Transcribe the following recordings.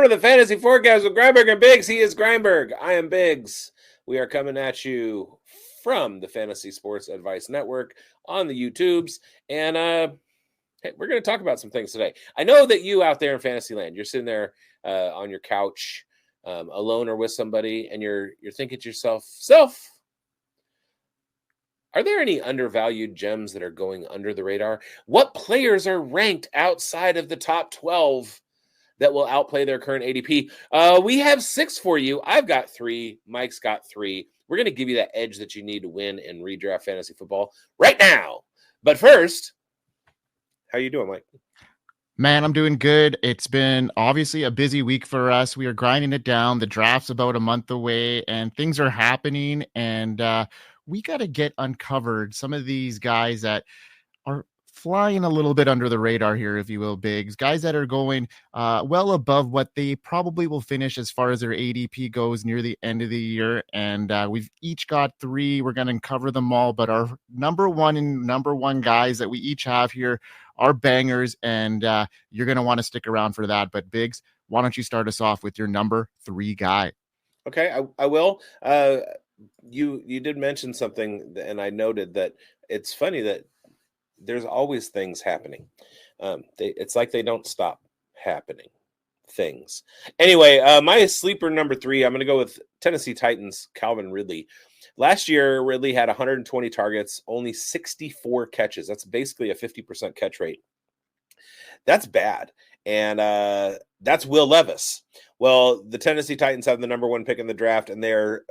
to the Fantasy Forecast with Grindberg and bigz. He is Grindberg. I am bigz. We are coming at you from the Fantasy Sports Advice Network on the YouTubes. And hey, we're going to talk about some things today. I know that you out there in Fantasyland, you're sitting there on your couch alone or with somebody, and you're thinking to yourself, are there any undervalued gems that are going under the radar? What players are ranked outside of the top 12 that will outplay their current ADP? We have 6 for you. I've got 3. Mike's got 3. We're going to give you that edge that you need to win in redraft fantasy football right now. But first, how you doing, Mike? Man, I'm doing good. It's been obviously a busy week for us. We are grinding it down. The draft's about a month away, and things are happening. And we got to get uncovered some of these guys that are flying a little bit under the radar here, if you will, bigz. Guys that are going well above what they probably will finish as far as their ADP goes near the end of the year. And we've each got 3. We're going to uncover them all. But our number one guys that we each have here are bangers, and you're going to want to stick around for that. But bigz, why don't you start us off with your number 3 guy? Okay, I will. You did mention something, and I noted that it's funny that there's always things happening. It's like they don't stop happening things. Anyway, my sleeper number 3, I'm going to go with Tennessee Titans, Calvin Ridley. Last year, Ridley had 120 targets, only 64 catches. That's basically a 50% catch rate. That's bad. And that's Will Levis. Well, the Tennessee Titans have the number 1 pick in the draft, and they're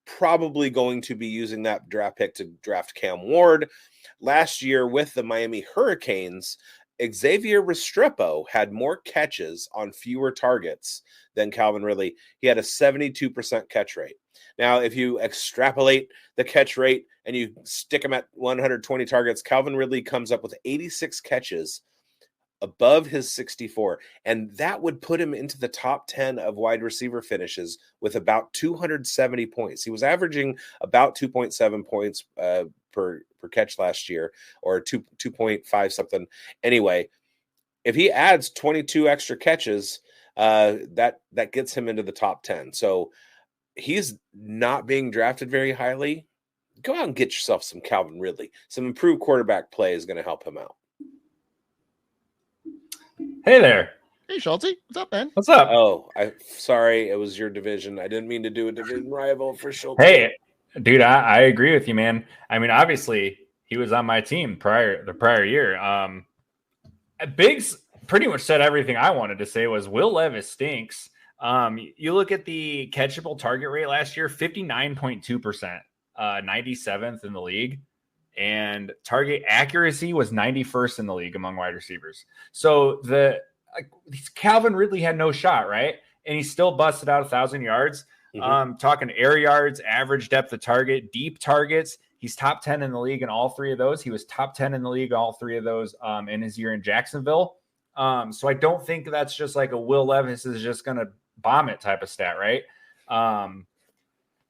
probably going to be using that draft pick to draft Cam Ward. Last year with the Miami Hurricanes, Xavier Restrepo had more catches on fewer targets than Calvin Ridley. He had a 72% catch rate. Now, if you extrapolate the catch rate and you stick him at 120 targets, Calvin Ridley comes up with 86 catches above his 64, and that would put him into the top 10 of wide receiver finishes with about 270 points. He was averaging about 2.7 points per catch last year, or 2.5 something. Anyway, if he adds 22 extra catches, that gets him into the top 10. So he's not being drafted very highly. Go out and get yourself some Calvin Ridley. Some improved quarterback play is going to help him out. Hey there. Hey, Schulte. What's up, man? What's up? Oh, sorry. It was your division. I didn't mean to do a division rival for Schulte. Hey, dude, I agree with you, man. I mean, obviously, he was on my team the prior year. bigz pretty much said everything I wanted to say. Was Will Levis stinks. You look at the catchable target rate last year, 59.2%, 97th in the league. And target accuracy was 91st in the league among wide receivers. So Calvin Ridley had no shot, right? And he still busted out 1,000 yards. Mm-hmm. Talking air yards, average depth of target, deep targets. He's top 10 in the league in all 3 of those. He was top 10 in the league, all 3 of those in his year in Jacksonville. So I don't think that's just like a Will Levis is just going to bomb it type of stat, right?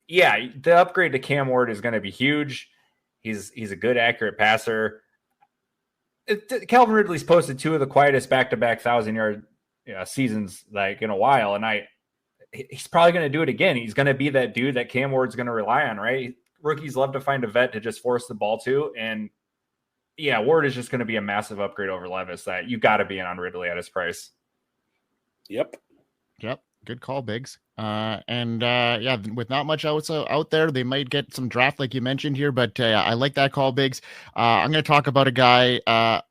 Yeah, the upgrade to Cam Ward is going to be huge. He's a good, accurate passer. Calvin Ridley's posted 2 of the quietest back-to-back 1,000-yard seasons like in a while, and he's probably going to do it again. He's going to be that dude that Cam Ward's going to rely on, right? Rookies love to find a vet to just force the ball to, and yeah, Ward is just going to be a massive upgrade over Levis that you got to be in on Ridley at his price. Yep. Good call, bigz. Yeah, with not much out there, they might get some draft like you mentioned here, but I like that call, bigz. I'm going to talk about a guy,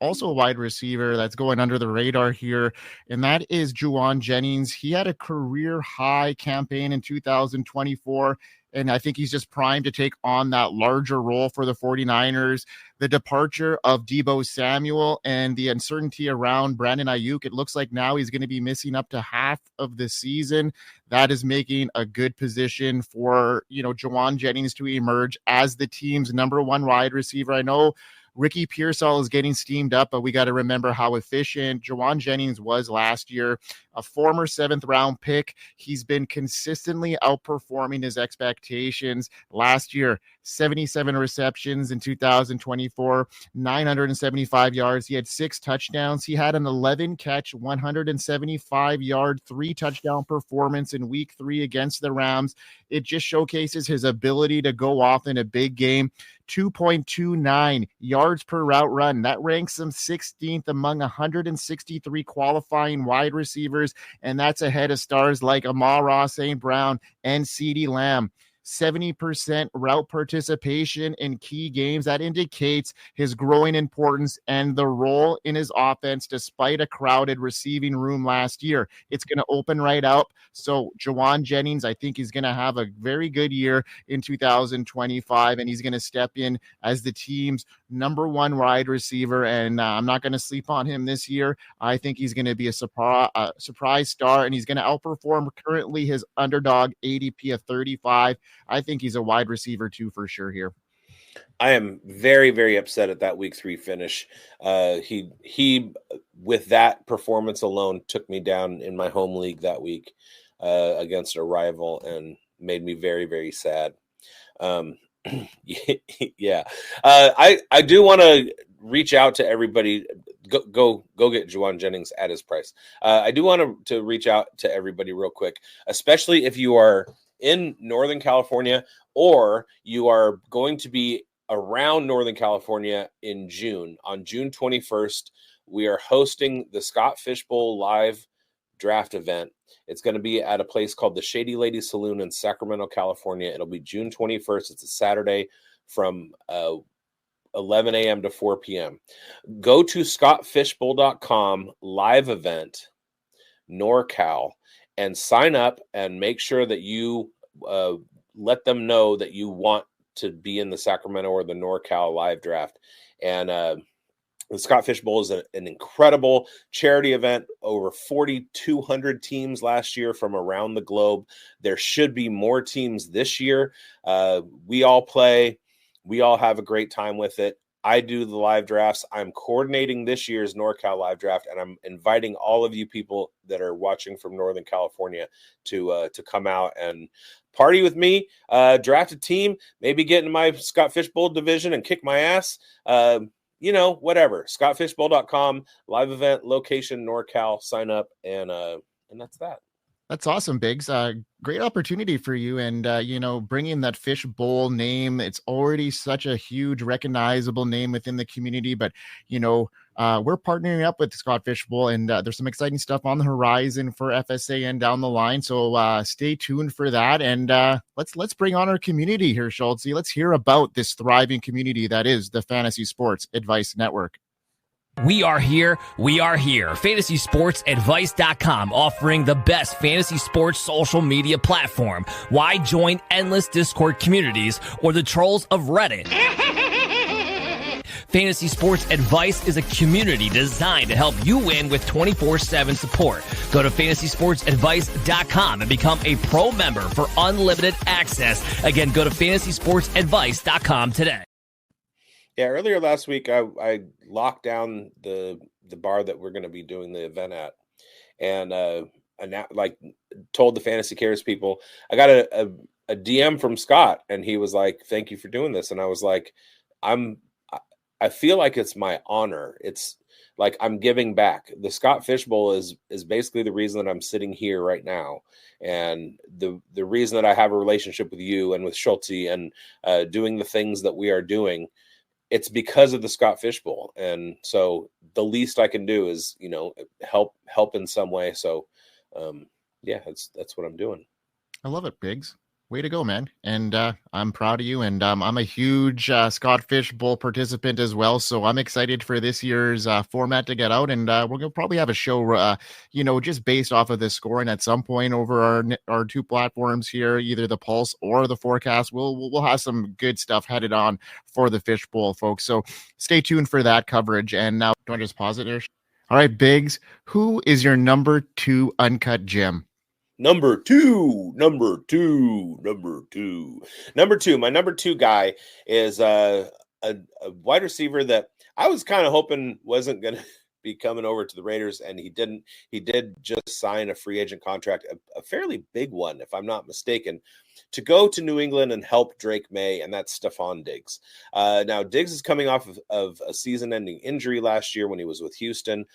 also a wide receiver that's going under the radar here, and that is Jauan Jennings. He had a career high campaign in 2024. And I think he's just primed to take on that larger role for the 49ers. The departure of Deebo Samuel and the uncertainty around Brandon Ayuk, it looks like now he's going to be missing up to half of the season. That is making a good position for, Jauan Jennings to emerge as the team's number 1 wide receiver. I know Ricky Pearsall is getting steamed up, but we got to remember how efficient Jauan Jennings was last year, a former 7th round pick. He's been consistently outperforming his expectations. Last year, 77 receptions in 2024, 975 yards. He had 6 touchdowns. He had an 11 catch, 175 yard, 3 touchdown performance in week 3 against the Rams. It just showcases his ability to go off in a big game. 2.29 yards per route run. That ranks him 16th among 163 qualifying wide receivers, and that's ahead of stars like Amon-Ra St. Brown and CeeDee Lamb. 70% route participation in key games. That indicates his growing importance and the role in his offense despite a crowded receiving room last year. It's going to open right up. So Jauan Jennings, I think he's going to have a very good year in 2025, and he's going to step in as the team's number 1 wide receiver, and I'm not going to sleep on him this year. I think he's going to be a surprise star, and he's going to outperform currently his underdog ADP of 35. I think he's a wide receiver 2 for sure here. I am very, very upset at that week 3 finish. He with that performance alone took me down in my home league that week against a rival and made me very, very sad. Yeah. I do want to reach out to everybody. Go get Jauan Jennings at his price. I do want to reach out to everybody real quick, especially if you are in Northern California or you are going to be around Northern California in June. On June 21st, we are hosting the Scott Fish Bowl live draft event. It's going to be at a place called the Shady Lady Saloon in Sacramento, California. It'll be June 21st. It's a Saturday from 11 a.m. to 4 p.m. Go to scottfishbowl.com live event, NorCal, and sign up and make sure that you let them know that you want to be in the Sacramento or the NorCal live draft. And the Scott Fish Bowl is an incredible charity event. Over 4,200 teams last year from around the globe. There should be more teams this year. We all play. We all have a great time with it. I do the live drafts. I'm coordinating this year's NorCal live draft, and I'm inviting all of you people that are watching from Northern California to come out and party with me, draft a team, maybe get in my Scott Fish Bowl division and kick my ass. Whatever. scottfishbowl.com, live event, location, NorCal, sign up, and that's that. That's awesome, bigz. Great opportunity for you. And, bringing that Fish Bowl name, it's already such a huge recognizable name within the community. But, we're partnering up with Scott Fish Bowl, and there's some exciting stuff on the horizon for FSA and down the line. So stay tuned for that. And let's bring on our community here, Schultz. Let's hear about this thriving community that is the Fantasy Sports Advice Network. We are here. FantasySportsAdvice.com, offering the best fantasy sports social media platform. Why join endless Discord communities or the trolls of Reddit? Fantasy Sports Advice is a community designed to help you win with 24/7 support. Go to FantasySportsAdvice.com and become a pro member for unlimited access. Again, go to FantasySportsAdvice.com today. Yeah, earlier last week, I locked down the bar that we're going to be doing the event at, and told the Fantasy Cares people. I got a DM from Scott, and he was like, "Thank you for doing this," and I was like, I feel like it's my honor. It's like I'm giving back. The Scott Fish Bowl is basically the reason that I'm sitting here right now, and the reason that I have a relationship with you and with Schultz and doing the things that we are doing. It's because of the Scott Fish Bowl. And so the least I can do is, help in some way. So that's what I'm doing. I love it, bigz. Way to go, man. And I'm proud of you. And I'm a huge Scott Fish Bowl participant as well. So I'm excited for this year's format to get out. And we're going to probably have a show, just based off of this scoring at some point over our 2 platforms here, either the Pulse or the Forecast. We'll have some good stuff headed on for the Fish Bowl, folks. So stay tuned for that coverage. And now, do I just pause it here? All right, bigz. Who is your number 2 uncut gem? Number two. My number 2 guy is a wide receiver that I was kind of hoping wasn't going to be coming over to the Raiders, and he didn't. He did just sign a free agent contract, a fairly big one, if I'm not mistaken, to go to New England and help Drake May, and that's Stefon Diggs. Now, Diggs is coming off of a season-ending injury last year when he was with Houston,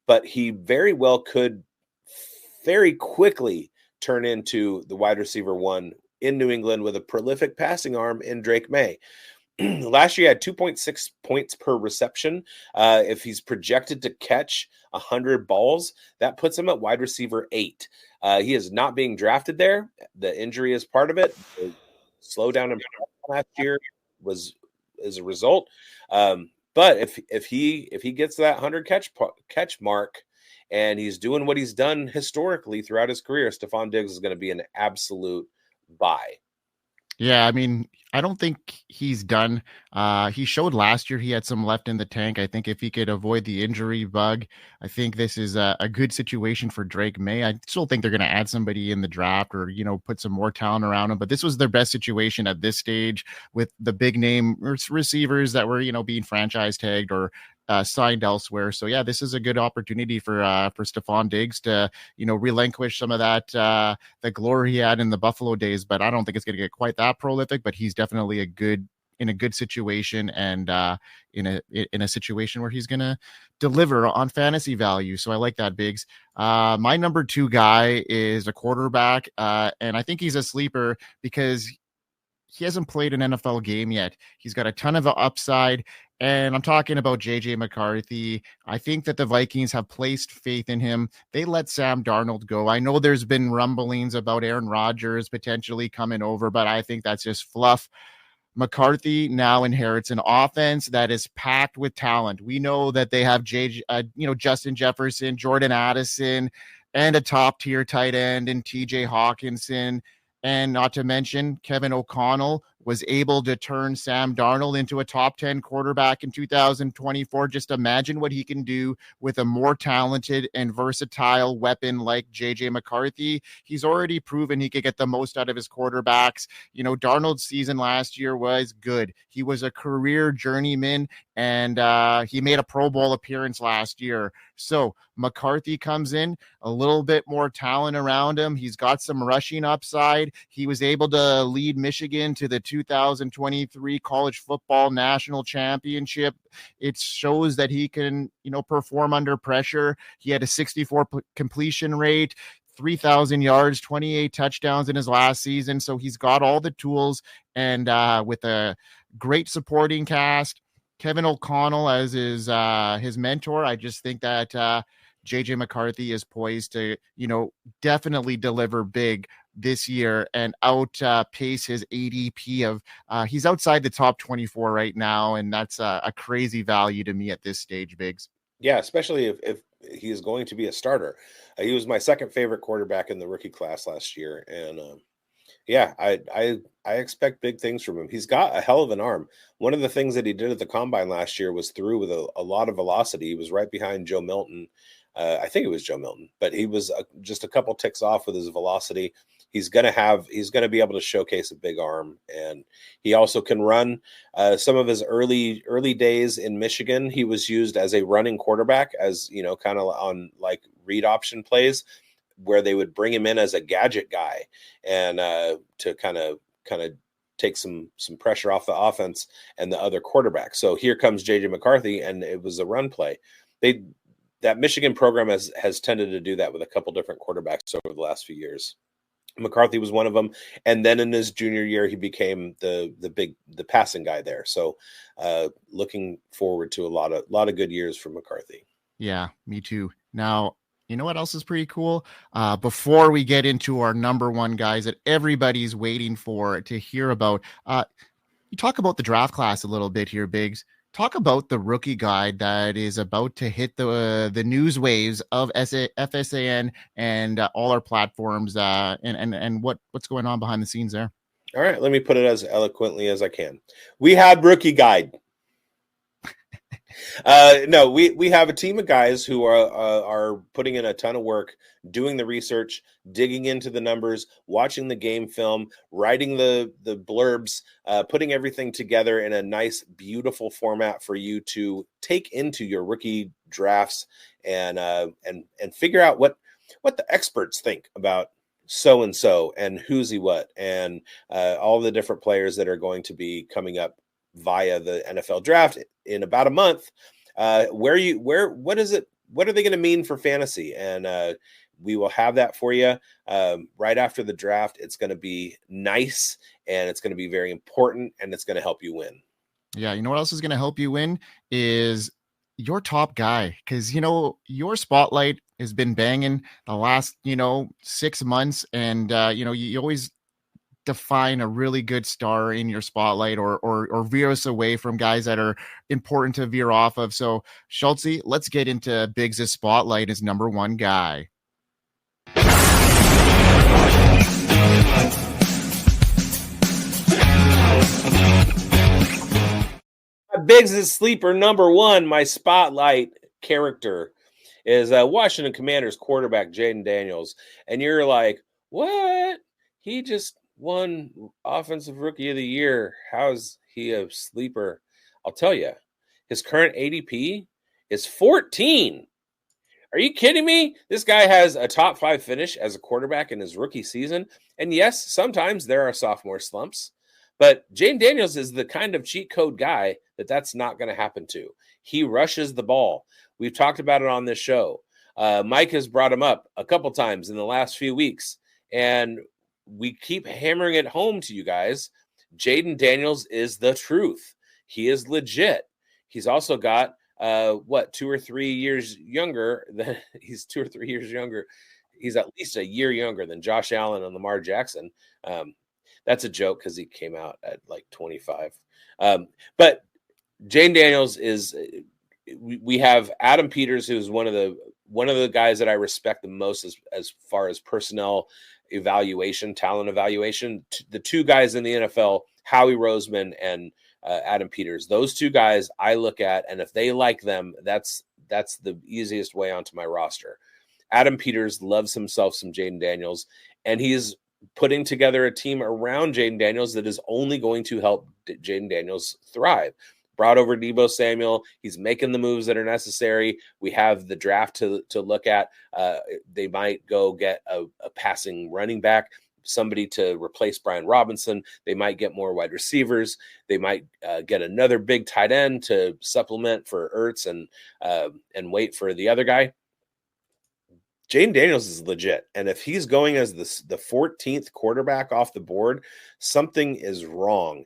but he very well could very quickly turn into the wide receiver one in New England with a prolific passing arm in Drake May. Last year, he had 2.6 points per reception. If he's projected to catch 100 balls, that puts him at wide receiver 8. He is not being drafted there. The injury is part of it. The slowdown in last year is a result. But if he gets that 100 catch mark, and he's doing what he's done historically throughout his career, Stefon Diggs is going to be an absolute buy. Yeah, I mean, I don't think he's done. He showed last year he had some left in the tank. I think if he could avoid the injury bug, I think this is a good situation for Drake May. I still think they're going to add somebody in the draft or, put some more talent around him. But this was their best situation at this stage with the big name receivers that were, being franchise tagged or signed elsewhere. So yeah, this is a good opportunity for Stefon Diggs to, relinquish some of that the glory he had in the Buffalo days. But I don't think it's going to get quite that prolific. But he's definitely in a good situation and in a situation where he's going to deliver on fantasy value. So I like that, bigz. My number 2 guy is a quarterback, and I think he's a sleeper because he hasn't played an NFL game yet. He's got a ton of upside. And I'm talking about JJ McCarthy. I think that the Vikings have placed faith in him. They let Sam Darnold go. I know there's been rumblings about Aaron Rodgers potentially coming over, but I think that's just fluff. McCarthy now inherits an offense that is packed with talent. We know that they have Justin Jefferson, Jordan Addison, and a top tier tight end in TJ Hawkinson. And not to mention, Kevin O'Connell was able to turn Sam Darnold into a top 10 quarterback in 2024. Just imagine what he can do with a more talented and versatile weapon like JJ McCarthy. He's already proven he could get the most out of his quarterbacks. Darnold's season last year was good. He was a career journeyman, and he made a Pro Bowl appearance last year. So McCarthy comes in, a little bit more talent around him. He's got some rushing upside. He was able to lead Michigan to the 2023 college football national championship. It shows that he can, perform under pressure. He had a 64 completion rate, 3,000 yards, 28 touchdowns in his last season. So he's got all the tools, and with a great supporting cast, Kevin O'Connell as his mentor, I just think that JJ McCarthy is poised to, definitely deliver big this year and outpace his ADP of he's outside the top 24 right now, and that's a crazy value to me at this stage, bigz. Yeah, especially if he is going to be a starter. He was my second favorite quarterback in the rookie class last year, and yeah, I expect big things from him. He's got a hell of an arm. One of the things that he did at the combine last year was threw with a lot of velocity. He was right behind Joe Milton. I think it was Joe Milton, but he was just a couple ticks off with his velocity. He's going to be able to showcase a big arm, and he also can run. Some of his early days in Michigan, he was used as a running quarterback, as kind of on like read option plays, where they would bring him in as a gadget guy and to kind of take some pressure off the offense and the other quarterback. So here comes JJ McCarthy, and it was a run play. That Michigan program has tended to do that with a couple different quarterbacks over the last few years. McCarthy was one of them, and then in his junior year, he became the passing guy there. So, looking forward to a lot of good years from McCarthy. Yeah, me too. Now, you know what else is pretty cool? Before we get into our number 1 guys that everybody's waiting for to hear about, you talk about the draft class a little bit here, bigz. Talk about the rookie guide that is about to hit the news waves of FSAN and all our platforms, and what's going on behind the scenes there. All right, let me put it as eloquently as I can. We had rookie guide. No, we have a team of guys who are putting in a ton of work, doing the research, digging into the numbers, watching the game film, writing the blurbs, putting everything together in a nice, beautiful format for you to take into your rookie drafts and figure out what the experts think about so and so and who's he what and all the different players that are going to be coming up via the NFL draft in about a month. What are they going to mean for fantasy? And we will have that for you right after the draft. It's going to be nice, and it's going to be very important, and it's going to help you win. Yeah, you know what else is going to help you win is your top guy, because your spotlight has been banging the last 6 months, and you always define a really good star in your spotlight or veer us away from guys that are important to veer off of. So Schultze, let's get into bigz' spotlight as number one guy. bigz' sleeper number one, my spotlight character is Washington Commanders quarterback Jayden Daniels. And you're like, what? He just won Offensive Rookie of the Year. How's he a sleeper? I'll tell you, his current ADP is 14. Are you kidding me? This guy has a top 5 finish as a quarterback in his rookie season. And yes, sometimes there are sophomore slumps, but Jayden Daniels is the kind of cheat code guy that's not going to happen to. He rushes the ball. We've talked about it on this show. Mike has brought him up a couple times in the last few weeks, and we keep hammering it home to you guys. Jayden Daniels is the truth. He is legit. He's also got 2 or 3 years younger than he's 2 or 3 years younger. He's at least a year younger than Josh Allen and Lamar Jackson. That's a joke because he came out at like 25. But Jayden Daniels is. We have Adam Peters, who's one of the guys that I respect the most as far as personnel evaluation, talent evaluation. The 2 guys in the NFL, Howie Roseman and Adam Peters. Those 2 guys I look at, and if they like them, that's the easiest way onto my roster. Adam Peters loves himself some Jayden Daniels, and he's putting together a team around Jayden Daniels that is only going to help Jayden Daniels thrive. Brought over Deebo Samuel. He's making the moves that are necessary. We have the draft to look at. They might go get a passing running back, somebody to replace Brian Robinson. They might get more wide receivers. They might get another big tight end to supplement for Ertz and wait for the other guy. Jayden Daniels is legit. And if he's going as the 14th quarterback off the board, something is wrong.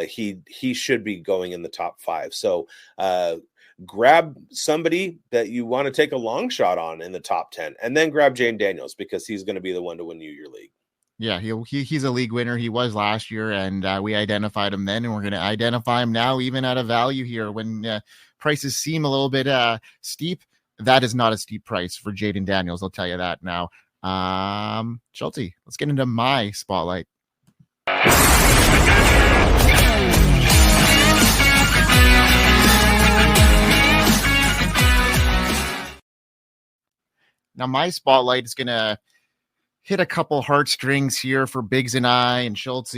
He should be going in the top 5. So grab somebody that you want to take a long shot on in the top 10, and then grab Jayden Daniels because he's going to be the one to win you your league. Yeah, he's a league winner. He was last year, and we identified him then, and we're going to identify him now, even at a value here when prices seem a little bit steep. That is not a steep price for Jayden Daniels. I'll tell you that now. Schultze, let's get into my spotlight. Now, my spotlight is going to hit a couple heartstrings here for bigz and I and Schultze.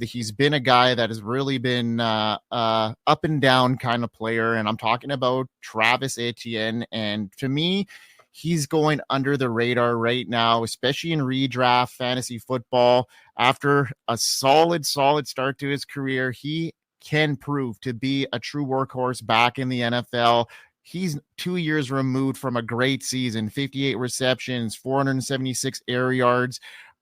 He's been a guy that has really been up and down kind of player. And I'm talking about Travis Etienne. And to me, he's going under the radar right now, especially in redraft fantasy football. After a solid start to his career, he can prove to be a true workhorse back in the NFL. He's 2 years removed from a great season, 58 receptions, 476 air yards,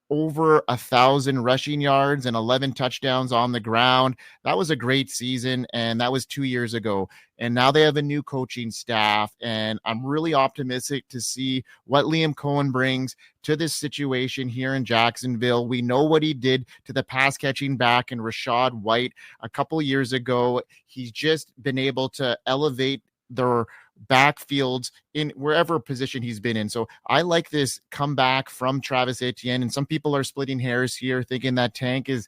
over 1,000 rushing yards and 11 touchdowns on the ground. That was a great season, and that was 2 years ago. And now they have a new coaching staff, and I'm really optimistic to see what Liam Cohen brings to this situation here in Jacksonville. We know what he did to the pass-catching back in Rachaad White a couple years ago. He's just been able to elevate their backfields in wherever position he's been in. So I like this comeback from Travis Etienne, and some people are splitting hairs here thinking that Tank is,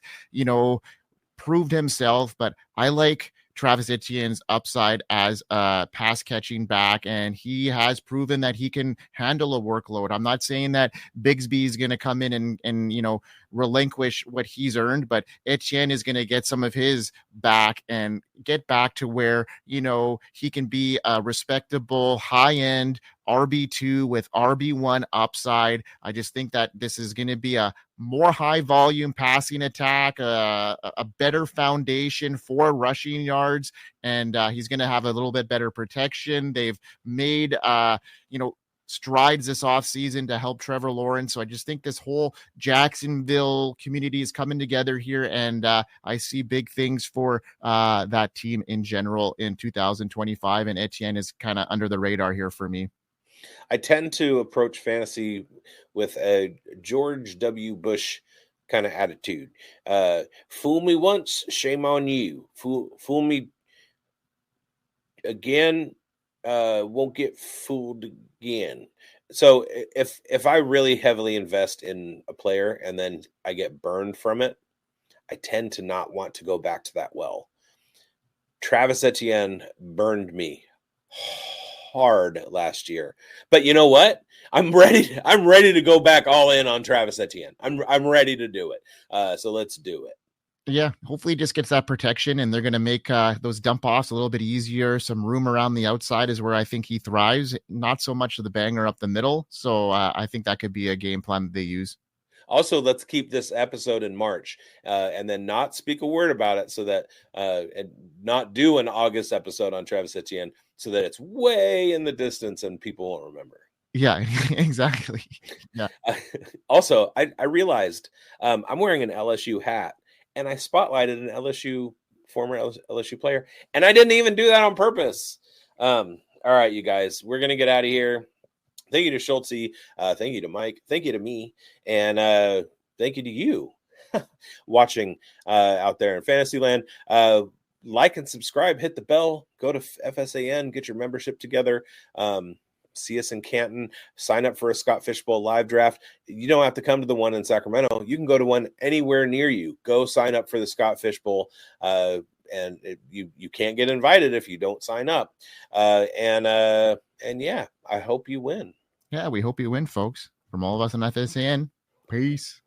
proved himself, but I like Travis Etienne's upside as a pass catching back, and he has proven that he can handle a workload. I'm not saying that Bigsby is going to come in and relinquish what he's earned, but Etienne is going to get some of his back and get back to where, he can be a respectable high-end RB2 with RB1 upside. I just think that this is going to be a more high volume passing attack, a better foundation for rushing yards, and he's going to have a little bit better protection. They've made, strides this offseason to help Trevor Lawrence. So I just think this whole Jacksonville community is coming together here, and I see big things for that team in general in 2025, and Etienne is kind of under the radar here for me. I tend to approach fantasy with a George W. Bush kind of attitude. Fool me once, shame on you. Fool me again, won't get fooled again. So if I really heavily invest in a player and then I get burned from it, I tend to not want to go back to that well. Travis Etienne burned me hard last year, but you know what? I'm ready to go back all in on Travis Etienne. I'm ready to do it. So let's do it. Yeah, hopefully he just gets that protection, and they're going to make those dump offs a little bit easier. Some room around the outside is where I think he thrives, not so much of the banger up the middle. So I think that could be a game plan that they use. Also, let's keep this episode in March and then not speak a word about it, so that and not do an August episode on Travis Etienne, so that it's way in the distance and people won't remember. Yeah, exactly. Yeah. Also, I realized I'm wearing an LSU hat, and I spotlighted an former LSU player, and I didn't even do that on purpose. All right, you guys, we're going to get out of here. Thank you to Schultze. Thank you to Mike. Thank you to me. And thank you to you watching out there in Fantasyland. Like and subscribe, hit the bell, go to FSAN, get your membership together. See us in Canton, sign up for a Scott Fishbowl live draft. You don't have to come to the one in Sacramento. You can go to one anywhere near you. Go sign up for the Scott Fishbowl. And you can't get invited if you don't sign up. And yeah, I hope you win. Yeah, we hope you win, folks. From all of us in FSAN, peace.